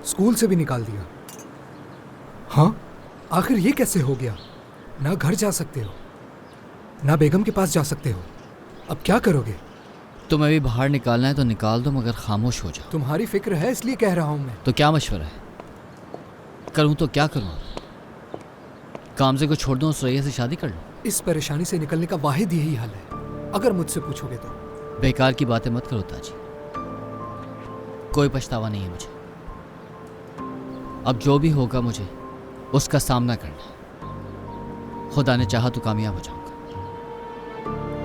School से भी निकाल दिया। हाँ, आखिर ये कैसे हो गया? ना घर जा सकते हो, ना बेगम के पास जा सकते हो। अब क्या करोगे? तुम्हें भी बाहर निकालना है तो निकाल दो, मगर खामोश हो जाओ। तुम्हारी फिक्र है इसलिए कह रहा हूं मैं। तो क्या मशवरा है? करूं तो क्या करूं? कामजे को छोड़ दूं और सुरैया से शादी कर लूं? इस परेशानी से निकलने का वाहिद यही हल है, अगर मुझसे पूछोगे तो। बेकार की बातें मत करो ताजी, कोई पछतावा नहीं है मुझे। अब जो भी होगा मुझे उसका सामना करना है। खुदा ने चाहा तो कामयाब हो जाऊंगा,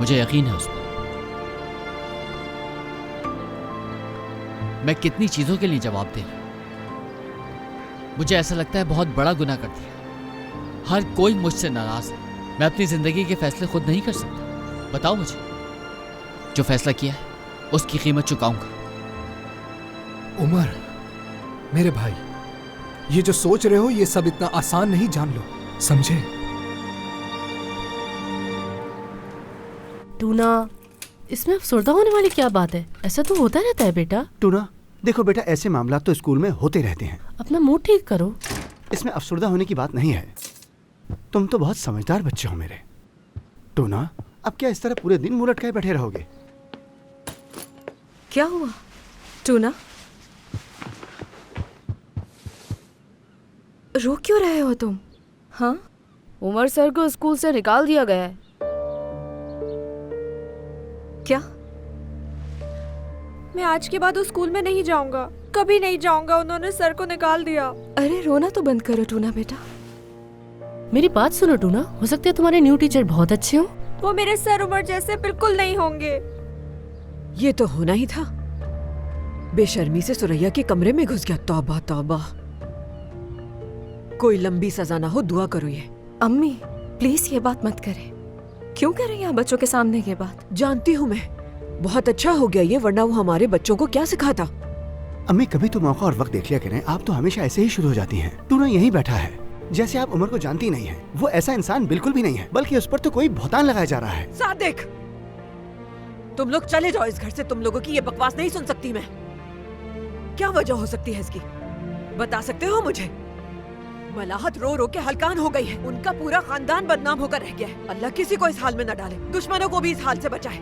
मुझे यकीन है उस पर। मैं कितनी चीजों के लिए जवाब दे रहा हूं। मुझे ऐसा लगता है बहुत बड़ा गुनाह कर दिया। हर कोई मुझसे नाराज है। मैं अपनी जिंदगी के फैसले खुद नहीं कर सकता। बताओ मुझे, जो फैसला किया है उसकी कीमत चुकाऊंगा। उमर, मेरे भाई, ये जो सोच रहे हो ये सब इतना आसान नहीं, जान लो, समझे? टूना, इसमें अफसरदा होने वाली क्या बात है? ऐसा तो होता रहता है बेटा। टूना, देखो बेटा, ऐसे मामला तो स्कूल में होते रहते हैं। अपना मूड ठीक करो। इसमें अफसरदा होने की बात नहीं है। तुम तो बहुत समझदार बच्चे हो मेरे। टूना, अब क्या इस तरह पूरे दिन मुंह लटकाए बैठे रहोगे? क्या हुआ टूना? रो क्यों रहे हो तुम? हाँ, उमर सर को स्कूल से निकाल दिया गया है। क्या? मैं आज के बाद उस स्कूल में नहीं जाऊंगा, कभी नहीं जाऊंगा। उन्होंने सर को निकाल दिया। अरे रोना तो बंद करो टूना बेटा। मेरी बात सुनो टूना, हो सकता है तुम्हारे न्यू टीचर बहुत अच्छे हो। वो मेरे सर उमर जैसे बिल्कुल नहीं होंगे। ये तो होना ही था। बेशर्मी से सुरैया के कमरे में घुस गया। तौबा तौबा। कोई लंबी सजा ना हो, दुआ करो ये। अम्मी प्लीज ये बात मत करें। क्यों कर रही हैं बच्चों के सामने ये बात? जानती हूँ मैं, बहुत अच्छा हो गया ये, वरना वो हमारे बच्चों को क्या सिखाता। अम्मी, कभी तो मौका और वक्त देख लिया करें। आप तो हमेशा ऐसे ही शुरू हो जाती हैं। टूना यहीं बैठा है, जैसे आप उमर को जानती नहीं है। वो ऐसा इंसान बिल्कुल भी नहीं है, बल्कि उस पर तो कोई भौतान लगाया जा रहा है। सादिक, तुम लोग चले जाओ इस घर से। तुम लोगों की ये बकवास नहीं सुन सकती मैं। क्या वजह हो सकती है इसकी, बता सकते हो मुझे? मलाहत रो रो के हलकान हो गई है। उनका पूरा खानदान बदनाम होकर रह गया है। अल्लाह किसी को इस हाल में न डाले, दुश्मनों को भी इस हाल से बचाए।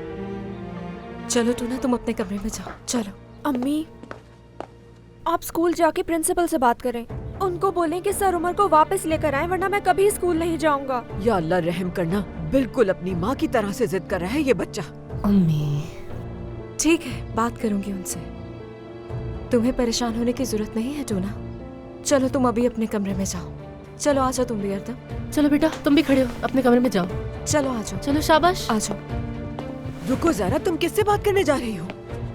चलो टूना, तुम अपने कमरे में जाओ। चलो। अम्मी, आप स्कूल जाके प्रिंसिपल से बात करें। उनको बोलें कि सर उमर को वापस लेकर आए, वरना मैं कभी स्कूल नहीं जाऊंगा। या अल्लाह रहम करना, बिल्कुल अपनी माँ की तरह से जिद कर रहा है ये बच्चा। अम्मी, ठीक है, बात करूंगी उनसे। तुम्हें परेशान होने की जरूरत नहीं है टूना। चलो तुम अभी अपने कमरे में जाओ। चलो आ जाओ तुम भी अर्दम। चलो बेटा, तुम भी खड़े हो, अपने कमरे में जाओ। चलो आ जाओ। चलो शाबाश। आ जाओ। रुको जरा, तुम किससे बात करने जा रही हो?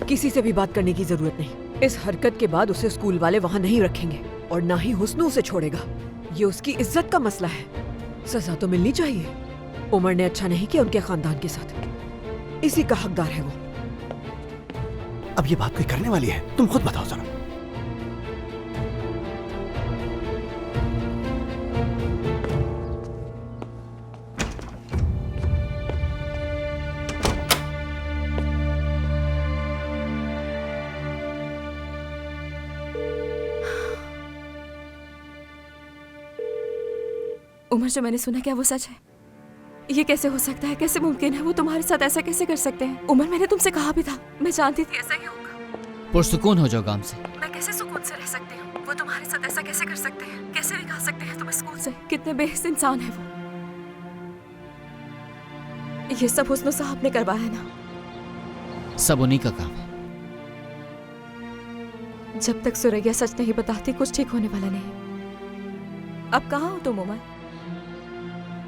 किसी से भी बात करने की जरूरत नहीं। इस हरकत के बाद उसे स्कूल वाले वहाँ नहीं रखेंगे, और ना ही हुस्नू उसे छोड़ेगा। ये उसकी इज्जत का मसला है। सजा तो मिलनी चाहिए। उमर ने अच्छा नहीं किया उनके खानदान के साथ, इसी का हकदार है वो। अब ये बात कोई करने वाली है? तुम खुद बताओ जरा। उमर, जो मैंने सुना क्या वो सच है? ये कैसे हो सकता है? कैसे मुमकिन है? वो तुम्हारे साथ ऐसा कैसे कर सकते हैं? उमर, मैंने तुमसे कहा भी था, मैं जानती थी ऐसा ही होगा। पुरसुकून हो जाओ काम से। मैं कैसे सुकून से रह सकती हूँ? वो तुम्हारे साथ ऐसा कैसे कर सकते हैं? कैसे निकाल सकते हैं तुम्हें स्कूल से? कितने बेहिस इंसान है वो। ये सब हुस्न साहब ने करवाया ना। सब उन्हीं का काम है। जब तक सुरैया सच नहीं बताती कुछ ठीक होने वाला नहीं। अब कहाँ हो तुम उमर?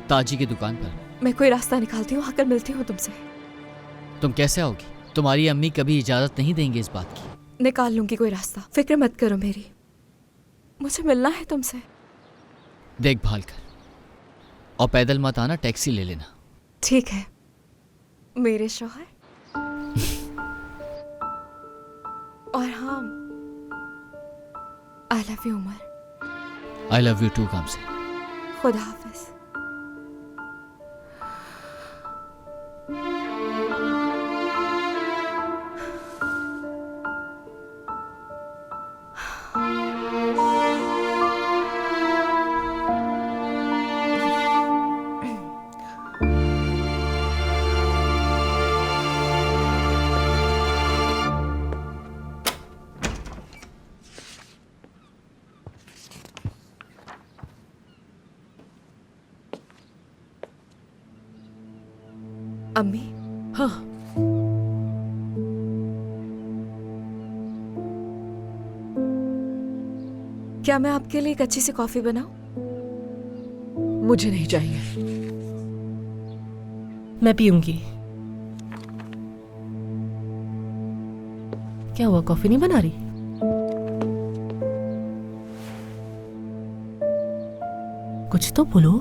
ताजी की दुकान पर। मैं कोई रास्ता निकालती हूँ, आकर मिलती हूँ तुमसे। तुम कैसे आओगी? तुम्हारी अम्मी कभी इजाजत नहीं देंगे इस बात की। निकाल लूंगी कोई रास्ता, फिक्र मत करो मेरी। मुझे मिलना है तुमसे। देखभाल कर, और पैदल मत आना, टैक्सी ले लेना। ठीक है मेरे शौहर। और हाँ, I love you Umar. I love you too काम से। खुदा हाफिज। अम्मी, हाँ, क्या मैं आपके लिए एक अच्छी सी कॉफी बनाऊं? मुझे नहीं चाहिए। मैं पीऊंगी। क्या हुआ, कॉफी नहीं बना रही? कुछ तो बोलो।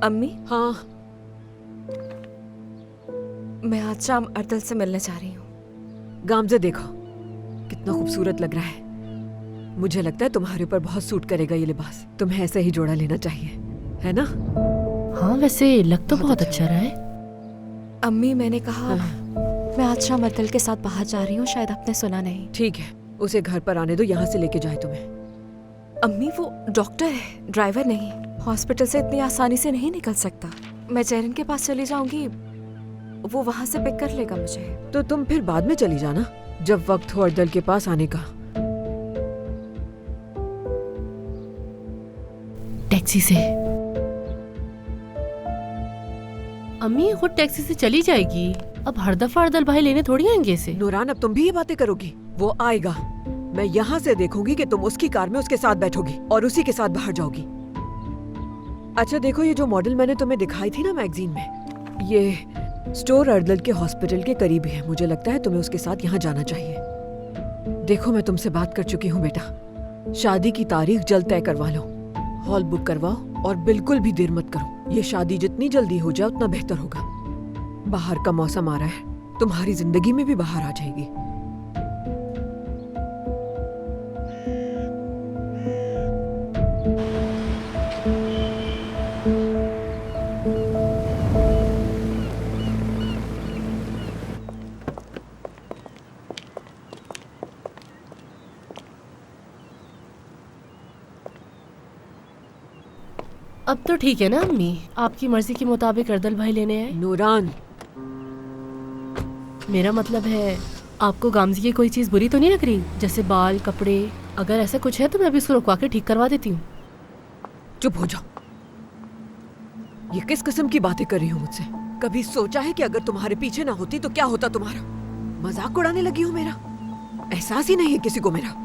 अम्मी, हाँ, मैं आज शाम अर्तल से मिलने जा रही हूँ। गामजे देखो कितना खूबसूरत लग रहा है। मुझे लगता है तुम्हारे ऊपर बहुत सूट करेगा ये लिबास। तुम्हें ऐसे ही जोड़ा लेना चाहिए, है ना? हाँ, वैसे लग तो बहुत अच्छा रहा है। अम्मी, मैंने कहा हाँ। मैं आज शाम अर्तल के साथ बाहर जा रही हूँ, शायद आपने सुना नहीं। ठीक है, उसे घर पर आने दो, यहाँ से लेके जाए तुम्हें। अम्मी, वो डॉक्टर है, ड्राइवर नहीं। हॉस्पिटल से इतनी आसानी से नहीं निकल सकता। मैं जैरन के पास चली जाऊंगी, वो वहां से पिक कर लेगा मुझे। तो तुम फिर बाद में चली जाना, जब वक्त हो अर्दल के पास आने का। टैक्सी से। अम्मी खुद टैक्सी से चली जाएगी। अब हर दफा अर्दल भाई लेने थोड़ी आएंगे इसे। नूरान, अब तुम भी ये बातें करोगी? वो आएगा, मैं यहाँ से देखूंगी कि तुम उसकी कार में उसके साथ बैठोगी और उसी के साथ बाहर जाओगी। अच्छा देखो, ये जो मॉडल मैंने तुम्हें दिखाई थी ना मैगजीन में, ये स्टोर अर्दल के हॉस्पिटल के करीब है। मुझे लगता है तुम्हें उसके साथ यहाँ जाना चाहिए। देखो, मैं तुमसे बात कर चुकी हूँ बेटा, शादी की तारीख जल्द तय करवा लो, हॉल बुक करवाओ और बिल्कुल भी देर मत करो। ये शादी जितनी जल्दी हो जाए उतना बेहतर होगा। बाहर का मौसम आ रहा है, तुम्हारी जिंदगी में भी बाहर आ जाएगी। अब तो ठीक है ना अम्मी, आपकी मर्जी के मुताबिक अर्दल भाई लेने आए। नूरान, मेरा मतलब है आपको गामजी की कोई चीज बुरी तो नहीं लग रही, जैसे बाल, कपड़े? अगर ऐसा कुछ है तो मैं अभी उसको रुकवा के ठीक करवा देती हूँ। चुप हो जाओ। ये किस किस्म की बातें कर रही हो मुझसे? कभी सोचा है कि अगर तुम्हारे पीछे ना होती तो क्या होता तुम्हारा? मजाक उड़ाने लगी हो मेरा? एहसास ही नहीं है किसी को मेरा।